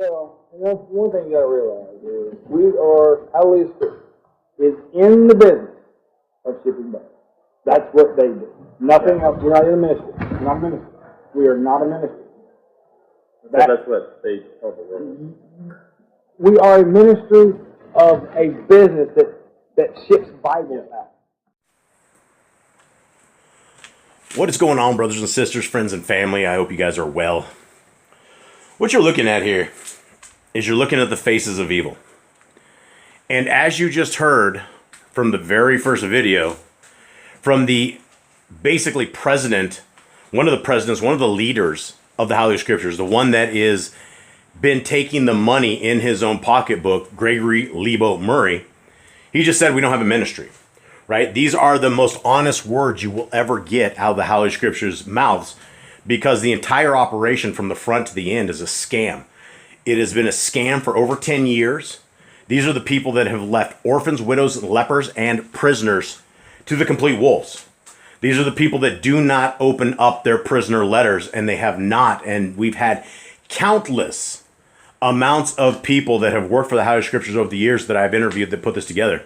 Well, and that's one thing you got to realize is HalleluYah Scripture is in the business of shipping Bibles. That's what they do. Nothing else. We're not in a ministry. We're not a ministry. We are not a ministry. That's what they told the world. We are a ministry of a business that ships Bibles out. What is going on, brothers and sisters, friends and family? I hope you guys are well. What you're looking at here is you're looking at the faces of evil. And as you just heard from the very first video, from the basically president, one of the presidents, one of the leaders of the HalleluYah Scriptures, the one that is been taking the money in his own pocketbook, Gregory Lebo Murray, he just said we don't have a ministry, right? These are the most honest words you will ever get out of the HalleluYah Scriptures' mouths, because the entire operation from the front to the end is a scam. It has been a scam for over 10 years. These are the people that have left orphans, widows, lepers, and prisoners to the complete wolves. These are the people that do not open up their prisoner letters, and they have not. And we've had countless amounts of people that have worked for the HalleluYah Scriptures over the years that I've interviewed that put this together.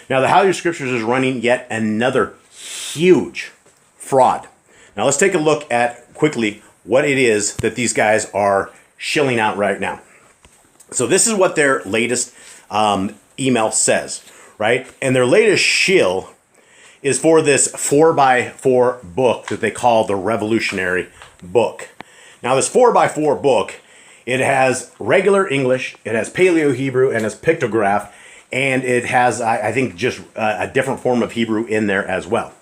Now, the HalleluYah Scriptures is running yet another huge fraud. Now, let's take a look at quickly what it is that these guys are shilling out right now. So this is what their latest email says, right? And their latest shill is for this 4x4 book that they call the Revolutionary Book. Now, this 4x4 book, it has regular English, it has Paleo Hebrew, and has pictograph, and it has, I think, just a different form of Hebrew in there as well.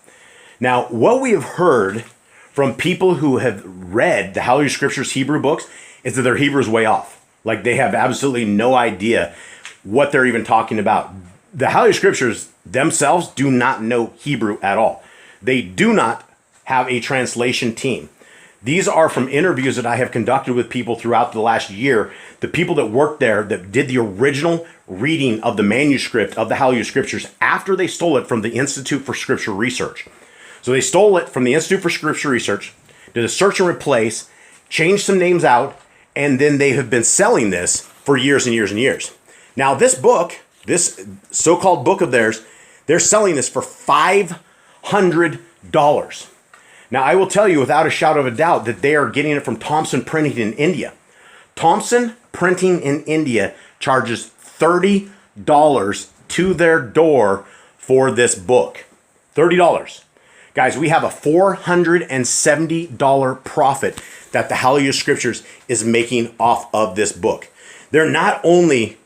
Now, what we have heard from people who have read the HalleluYah Scriptures Hebrew books is that their Hebrew is way off. Like, they have absolutely no idea what they're even talking about. The HalleluYah Scriptures themselves do not know Hebrew at all. They do not have a translation team. These are from interviews that I have conducted with people throughout the last year. The people that worked there that did the original reading of the manuscript of the HalleluYah Scriptures after they stole it from the Institute for Scripture Research. So they stole it from the Institute for Scripture Research, did a search and replace, changed some names out, and then they have been selling this for years and years and years. Now, this book, this so-called book of theirs, they're selling this for $500. Now, I will tell you without a shadow of a doubt that they are getting it from Thompson Printing in India. Thompson Printing in India charges $30 to their door for this book. $30. Guys, we have a $470 profit that the HalleluYah Scriptures is making off of this book. They're not only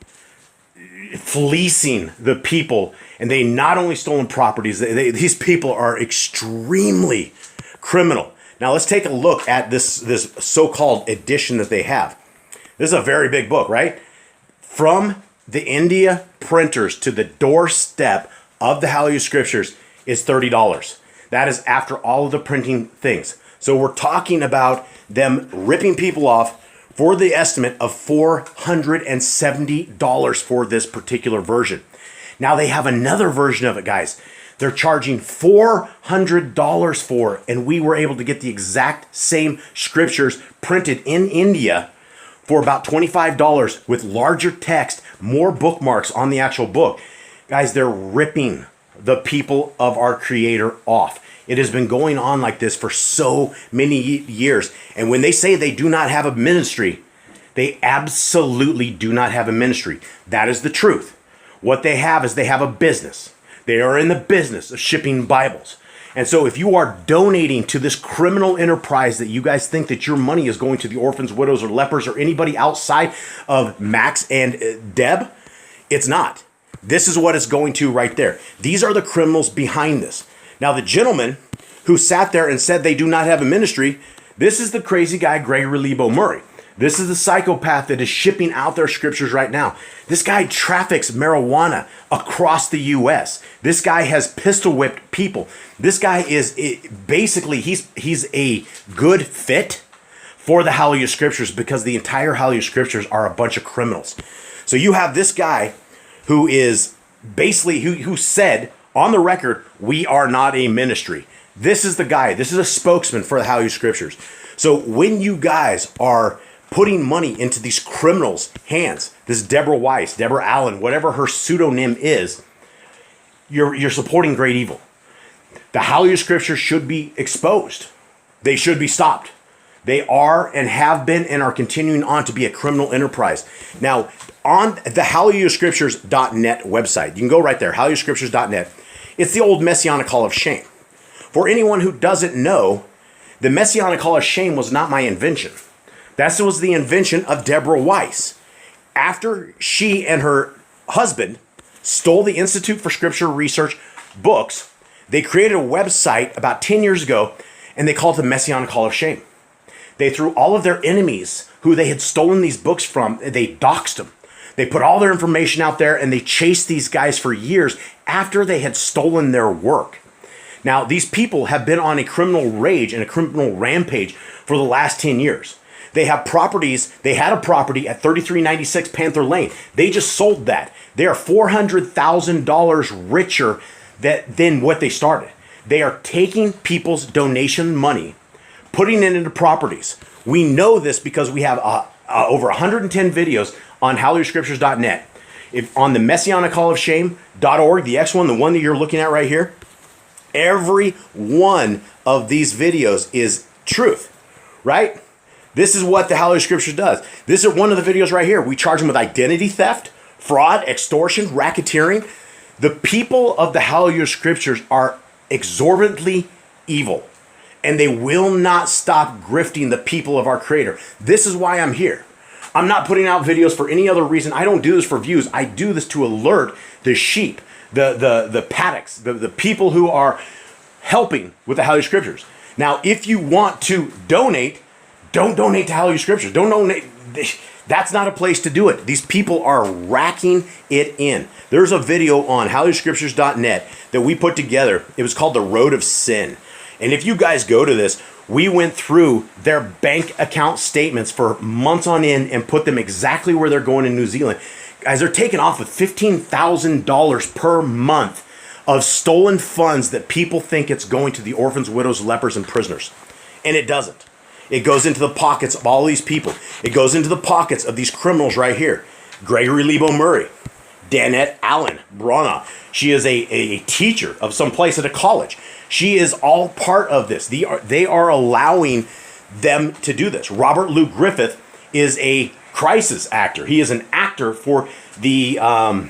fleecing the people, and they not only stolen properties, these people are extremely criminal. Now, let's take a look at this so-called edition that they have. This is a very big book, right? From the India printers to the doorstep of the HalleluYah Scriptures is $30. That is after all of the printing things. So we're talking about them ripping people off for the estimate of $470 for this particular version. Now they have another version of it, guys. They're charging $400 for it, and we were able to get the exact same scriptures printed in India for about $25 with larger text, more bookmarks on the actual book. Guys, they're ripping the people of our Creator off. It has been going on like this for so many years. And when they say they do not have a ministry, they absolutely do not have a ministry. That is the truth. What they have is they have a business. They are in the business of shipping Bibles. And so if you are donating to this criminal enterprise that you guys think that your money is going to the orphans, widows, or lepers, or anybody outside of Max and Deb, it's not. This is what it's going to right there. These are the criminals behind this. Now, the gentleman who sat there and said they do not have a ministry, this is the crazy guy, Gregory Lebo Murray. This is the psychopath that is shipping out their scriptures right now. This guy traffics marijuana across the U.S. This guy has pistol whipped people. This guy is basically, he's a good fit for the HalleluYah Scriptures because the entire HalleluYah Scriptures are a bunch of criminals. So you have this guy who is basically, who said on the record, we are not a ministry. This is the guy. This is a spokesman for the HalleluYah Scriptures. So when you guys are putting money into these criminals' hands. This Deborah Weiss, Deborah Allen, whatever her pseudonym is, you're supporting great evil. The HalleluYah Scriptures should be exposed. They should be stopped. They are and have been and are continuing on to be a criminal enterprise. Now, on the HalleluYahScriptures.net website, you can go right there, HalleluYahScriptures.net. It's the old Messianic Hall of Shame. For anyone who doesn't know, the Messianic Hall of Shame was not my invention. That was the invention of Deborah Weiss. After she and her husband stole the Institute for Scripture Research books, they created a website about 10 years ago, and they called it the Messianic Hall of Shame. They threw all of their enemies who they had stolen these books from, they doxed them. They put all their information out there, and they chased these guys for years after they had stolen their work. Now, these people have been on a criminal rage and a criminal rampage for the last 10 years. They have properties. They had a property at 3396 Panther Lane. They just sold that. They are $400,000 richer than what they started. They are taking people's donation money, putting it into properties. We know this because we have over 110 videos on HalleluYahScriptures.net. If on the Messianic Hall of Shame.org, the X one, the one that you're looking at right here, every one of these videos is truth, right? This is what the HalleluYah Scriptures does. This is one of the videos right here. We charge them with identity theft, fraud, extortion, racketeering. The people of the HalleluYah Scriptures are exorbitantly evil, and they will not stop grifting the people of our Creator. This is why I'm here. I'm not putting out videos for any other reason. I don't do this for views. I do this to alert the sheep, the paddocks, the people who are helping with the HalleluYah Scriptures. Now, if you want to donate, don't donate to HalleluYah Scriptures. Don't donate. That's not a place to do it. These people are racking it in. There's a video on HalleluYahScriptures.net that we put together. It was called The Road of Sin. And if you guys go to this, we went through their bank account statements for months on end and put them exactly where they're going in New Zealand. Guys, they're taking off with $15,000 per month of stolen funds that people think it's going to the orphans, widows, lepers, and prisoners. And it doesn't. It goes into the pockets of all these people. It goes into the pockets of these criminals right here. Gregory Lebo Murray, Danette Allen Brana. She is a teacher of some place at a college. She is all part of this. They are allowing them to do this. Robert Lou Griffith is a crisis actor. He is an actor for their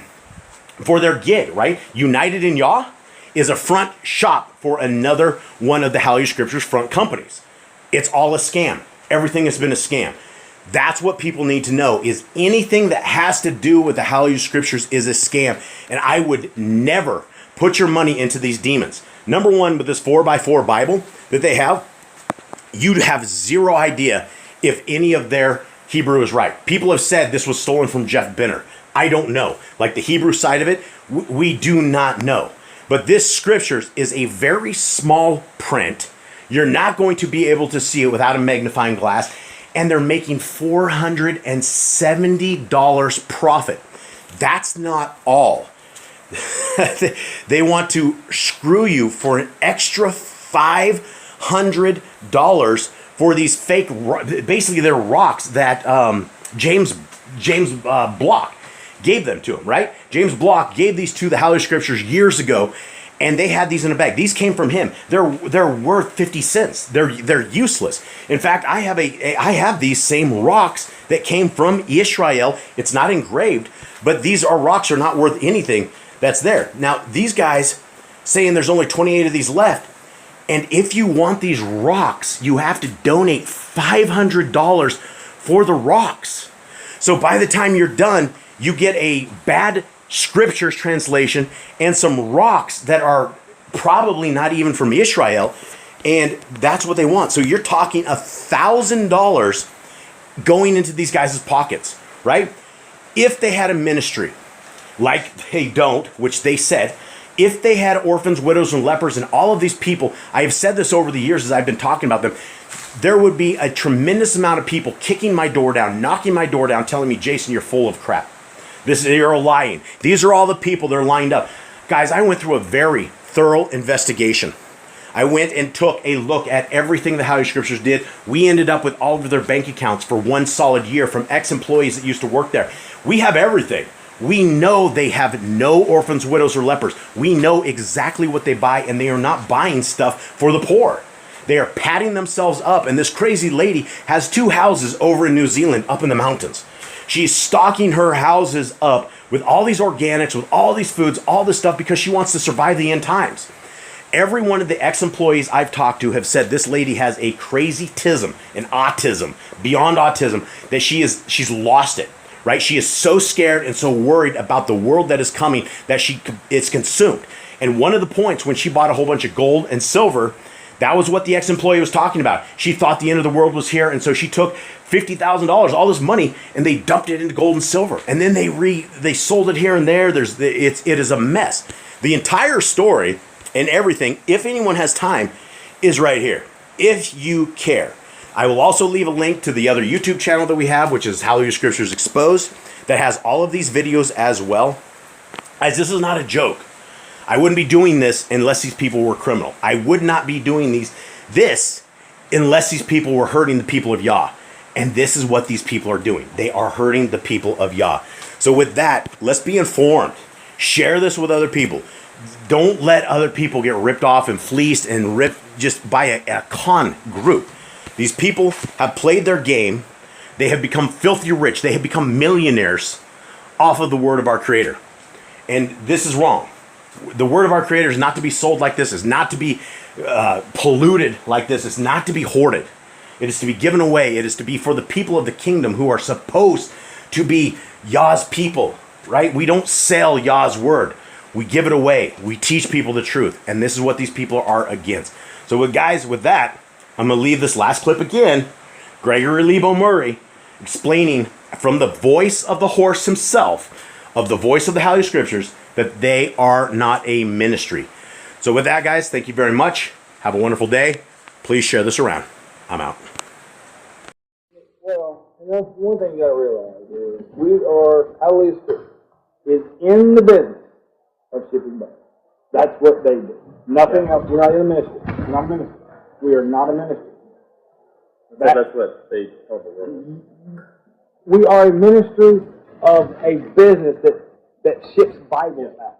gig, right? United in Yah is a front shop for another one of the HalleluYah Scriptures front companies. It's all a scam. Everything has been a scam. That's what people need to know, is anything that has to do with the HalleluYah Scriptures is a scam. And I would never put your money into these demons. Number one, with this 4x4 Bible that they have, you'd have zero idea if any of their Hebrew is right. People have said this was stolen from Jeff Benner. I don't know. Like the Hebrew side of it, we do not know. But this Scriptures is a very small print. You're not going to be able to see it without a magnifying glass. And they're making $470 profit. That's not all. They want to screw you for an extra $500 for these fake, basically they're rocks that James Block gave them to him, right? James Block gave these to the HalleluYah Scriptures years ago, and they had these in a bag. These came from him. They're worth 50 cents. They're useless. In fact, I have these same rocks that came from Israel. It's not engraved, but these rocks are not worth anything that's there. Now, these guys saying there's only 28 of these left, and if you want these rocks, you have to donate $500 for the rocks. So by the time you're done, you get a bad Scriptures translation and some rocks that are probably not even from Israel, and that's what they want. So you're talking $1,000 going into these guys' pockets, right? If they had a ministry, like they don't, which they said, if they had orphans, widows, and lepers, and all of these people, I have said this over the years as I've been talking about them, there would be a tremendous amount of people kicking my door down, knocking my door down, telling me, Jason, you're full of crap. You're lying. These are all the people that are lined up. Guys, I went through a very thorough investigation. I went and took a look at everything the HalleluYah Scriptures did. We ended up with all of their bank accounts for one solid year from ex-employees that used to work there. We have everything. We know they have no orphans, widows, or lepers. We know exactly what they buy, and they are not buying stuff for the poor. They are patting themselves up, and this crazy lady has 2 houses over in New Zealand up in the mountains. She's stocking her houses up with all these organics, with all these foods, all this stuff because she wants to survive the end times. Every one of the ex-employees I've talked to have said this lady has a crazy-tism, an autism, beyond autism, that she's lost it, right? She is so scared and so worried about the world that is coming that it's consumed. And one of the points when she bought a whole bunch of gold and silver, that was what the ex-employee was talking about. She thought the end of the world was here, and so she took $50,000, all this money, and they dumped it into gold and silver. And then they sold it here and there. It is a mess. The entire story and everything, if anyone has time, is right here. If you care. I will also leave a link to the other YouTube channel that we have, which is HalleluYah Scriptures Exposed, that has all of these videos as well. As this is not a joke. I wouldn't be doing this unless these people were criminal. I would not be doing this unless these people were hurting the people of Yah. And this is what these people are doing. They are hurting the people of Yah. So with that, let's be informed. Share this with other people. Don't let other people get ripped off and fleeced and ripped just by a con group. These people have played their game. They have become filthy rich. They have become millionaires off of the word of our Creator. And this is wrong. The word of our Creator is not to be sold like this. It's not to be polluted like this. It's not to be hoarded. It is to be given away. It is to be for the people of the kingdom who are supposed to be Yah's people, right? We don't sell Yah's word. We give it away. We teach people the truth. And this is what these people are against. So with that, I'm going to leave this last clip again. Gregory Lebo Murray explaining from the voice of the horse himself, of the voice of the HalleluYah Scriptures, that they are not a ministry. So with that, guys, thank you very much. Have a wonderful day. Please share this around. I'm out. Well, one thing you got to realize is HalleluYah Scriptures is in the business of shipping bags. That's what they do. Nothing else. We're not in a ministry. We're not a ministry. We are not a ministry. That's what they told the world. We are a ministry of a business that ships Bibles out.